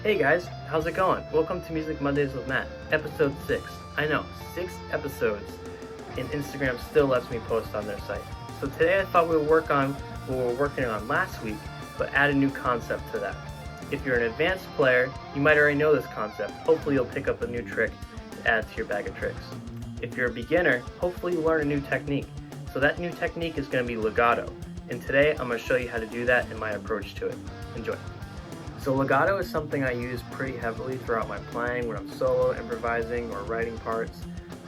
Hey guys, how's it going? Welcome to Music Mondays with Matt, episode 6. I know, 6 episodes, and Instagram still lets me post on their site. So today I thought we would work on what we were working on last week, but add a new concept to that. If you're an advanced player, you might already know this concept. Hopefully you'll pick up a new trick to add to your bag of tricks. If you're a beginner, hopefully you learn a new technique. So that new technique is going to be legato. And today I'm going to show you how to do that and my approach to it. Enjoy. So legato is something I use pretty heavily throughout my playing when I'm solo, improvising, or writing parts.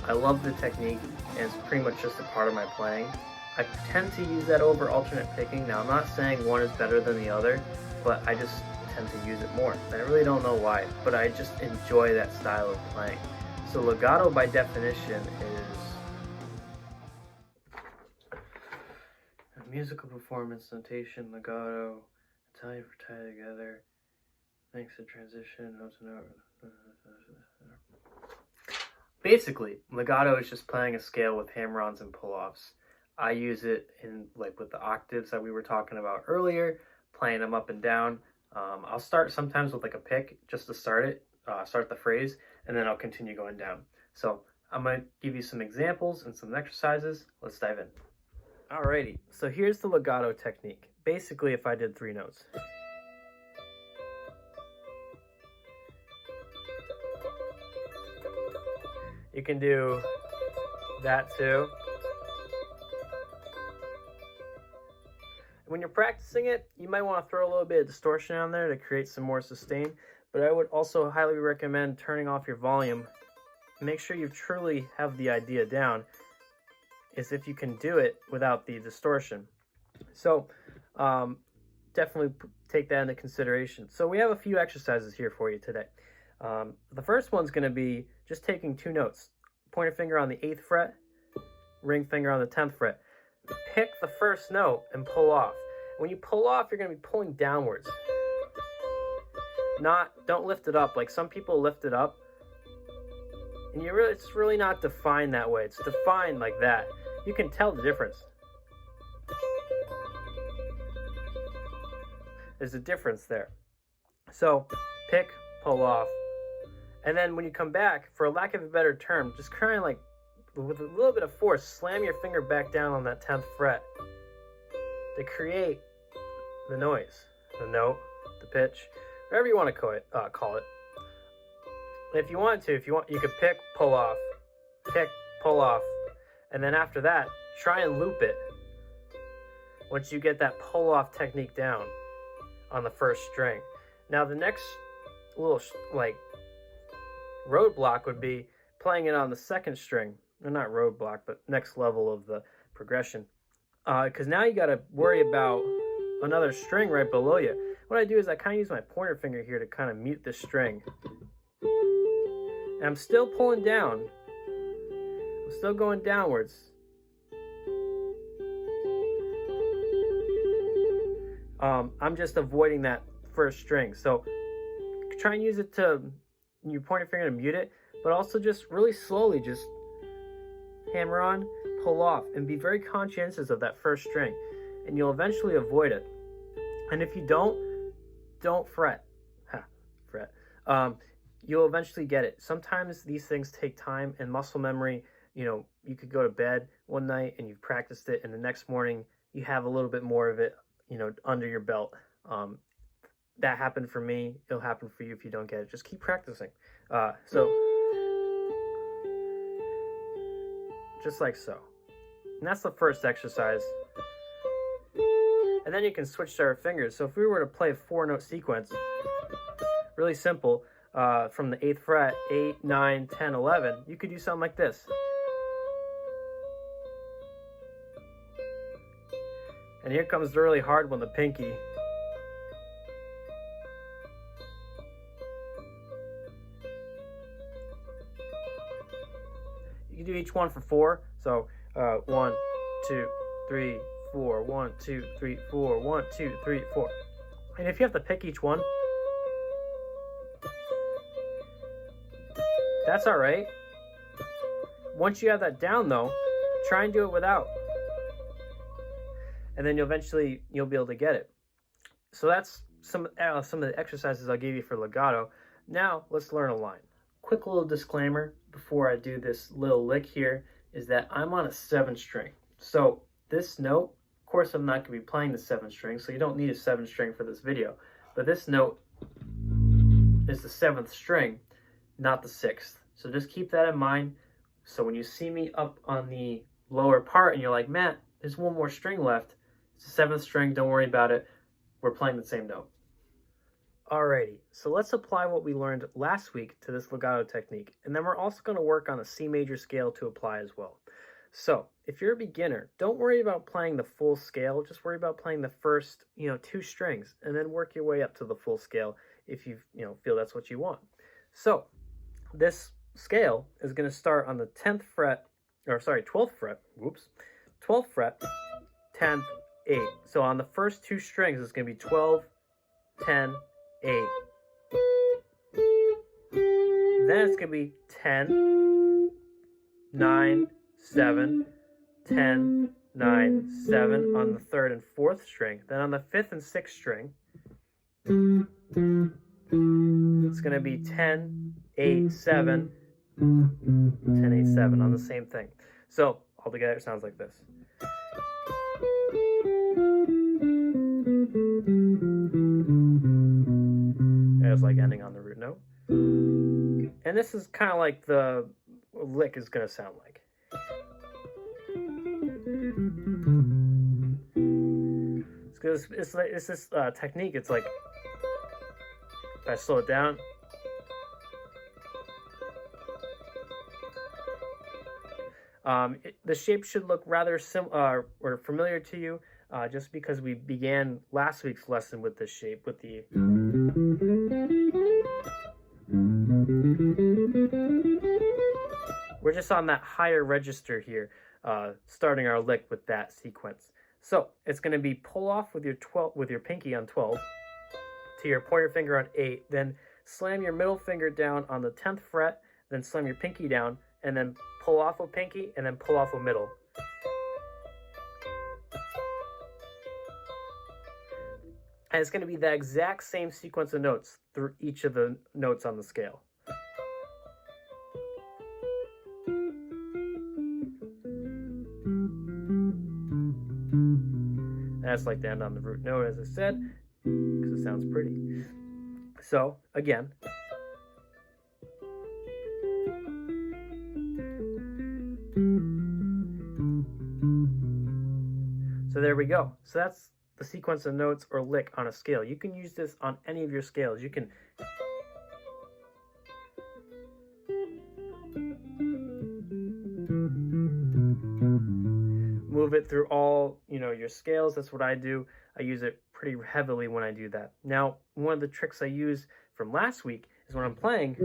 I love the technique and it's pretty much just a part of my playing. I tend to use that over alternate picking. Now I'm not saying one is better than the other, but I just tend to use it more. I really don't know why, but I just enjoy that style of playing. So legato by definition is a musical performance notation, legato, Italian for tie together. Makes a transition, note to note. Basically, legato is just playing a scale with hammer-ons and pull-offs. I use it in with the octaves that we were talking about earlier, playing them up and down. I'll start sometimes with a pick just to start the phrase, and then I'll continue going down. So I'm going to give you some examples and some exercises. Let's dive in. Alrighty, so here's the legato technique. Basically, if I did 3 notes. You can do that too. When you're practicing it, you might want to throw a little bit of distortion on there to create some more sustain, but I would also highly recommend turning off your volume. Make sure you truly have the idea down, as if you can do it without the distortion. So definitely take that into consideration. So we have a few exercises here for you today. The first one's going to be just taking 2 notes. Pointer finger on the 8th fret, ring finger on the 10th fret. Pick the first note and pull off. When you pull off, you're going to be pulling downwards. Don't lift it up. Like some people lift it up, and it's really not defined that way. It's defined like that. You can tell the difference. There's a difference there. So pick, pull off. And then when you come back, for lack of a better term, just kind of with a little bit of force, slam your finger back down on that 10th fret to create the noise, the note, the pitch, whatever you want to call it. If you want to, you could pick, pull off, and then after that, try and loop it. Once you get that pull off technique down on the first string. Now the next little roadblock would be playing it on the 2nd string. Or not roadblock, but next level of the progression. Because now you got to worry about another string right below you. What I do is I kind of use my pointer finger here to kind of mute this string. And I'm still pulling down. I'm still going downwards. I'm just avoiding that first string. So try and use it to your pointer finger to mute it, but also just really slowly just hammer on, pull off, and be very conscientious of that first string, and you'll eventually avoid it. And if you don't fret. You'll eventually get it. Sometimes these things take time and muscle memory. You could go to bed one night and you've practiced it, and the next morning you have a little bit more of it, under your belt. That happened for me. It'll happen for you if you don't get it. Just keep practicing. So just like so. And that's the first exercise. And then you can switch to our fingers. So if we were to play a 4-note sequence, really simple, from the 8th fret, 8, 9, 10, 11, you could do something like this. And here comes the really hard one, the pinky. You can do each one for 4. So 1, 2, 3, 4. 1, 2, 3, 4. 1, 2, 3, 4. And if you have to pick each one, that's all right. Once you have that down, though, try and do it without. And then you'll be able to get it. So that's some of the exercises I'll give you for legato. Now let's learn a line. Quick little disclaimer before I do this little lick here is that I'm on a 7th string. So this note, of course I'm not going to be playing the 7th string, so you don't need a 7th string for this video. But this note is the 7th string, not the 6th. So just keep that in mind. So when you see me up on the lower part and you're like, Matt, there's one more string left. It's the 7th string, don't worry about it. We're playing the same note. Alrighty, so let's apply what we learned last week to this legato technique. And then we're also going to work on a C major scale to apply as well. So if you're a beginner, don't worry about playing the full scale. Just worry about playing the first, 2 strings, and then work your way up to the full scale if you, feel that's what you want. So this scale is going to start on the 12th fret, 12th fret, 10th, 8. So on the first 2 strings, it's going to be 12, 10, 8. Then it's going to be 10, 9, 7, 10, 9, 7 on the 3rd and 4th string. Then on the 5th and 6th string, it's going to be 10, 8, 7, 10, 8, 7 on the same thing. So altogether it sounds like this. It's like ending on the root note. And this is kind of like the lick is going to sound like. It's this technique. It's like, if I slow it down, the shape should look rather or familiar to you, just because we began last week's lesson with this shape, with the we're just on that higher register here, starting our lick with that sequence. So it's going to be pull off with your pinky on 12 to your pointer finger on 8, then slam your middle finger down on the 10th fret, then slam your pinky down, and then pull off a pinky, and then pull off a middle. And it's going to be the exact same sequence of notes through each of the notes on the scale. That's like the end on the root note, as I said, because it sounds pretty. So, again. So there we go. So that's the sequence of notes or lick on a scale. You can use this on any of your scales. You can move it through all, your scales. That's what I do. I use it pretty heavily when I do that. Now, one of the tricks I use from last week is when I'm playing,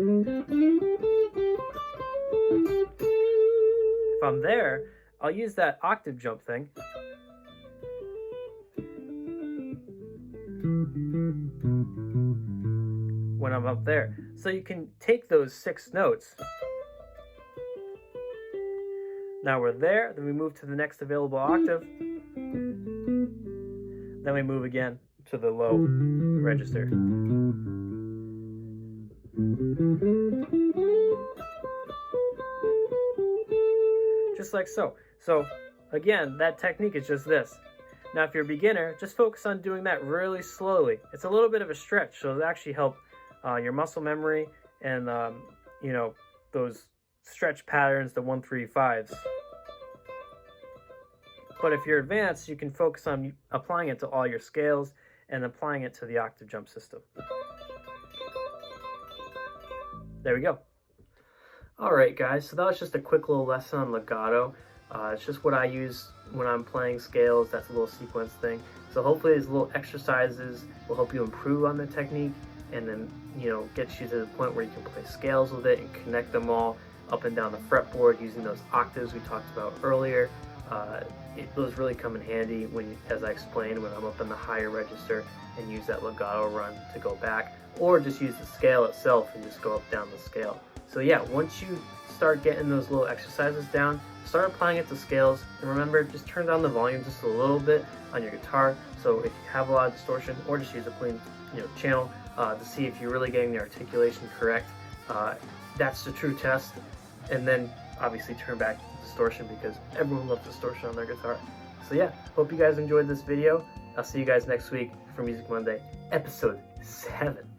if I'm there, I'll use that octave jump thing. When I'm up there. So you can take those 6 notes. Now we're there, then we move to the next available octave. Then we move again to the low register. Just like so. So again, that technique is just this. Now if you're a beginner, just focus on doing that really slowly. It's a little bit of a stretch, so it'll actually help your muscle memory and those stretch patterns, the 1-3-5s. But if you're advanced, you can focus on applying it to all your scales and applying it to the octave jump system. There we go. All right, guys, so that was just a quick little lesson on legato. It's just what I use when I'm playing scales. That's a little sequence thing. So hopefully these little exercises will help you improve on the technique and then, get you to the point where you can play scales with it and connect them all up and down the fretboard using those octaves we talked about earlier. Those really come in handy when, as I explained, when I'm up in the higher register and use that legato run to go back, or just use the scale itself and just go up down the scale. So yeah, once you start getting those little exercises down, start applying it to scales, and remember, just turn down the volume just a little bit on your guitar So if you have a lot of distortion, or just use a clean channel to see if you're really getting the articulation correct. That's the true test. And then obviously turn back the distortion, because everyone loves distortion on their guitar. So yeah, hope you guys enjoyed this video. I'll see you guys next week for Music Monday, episode 7.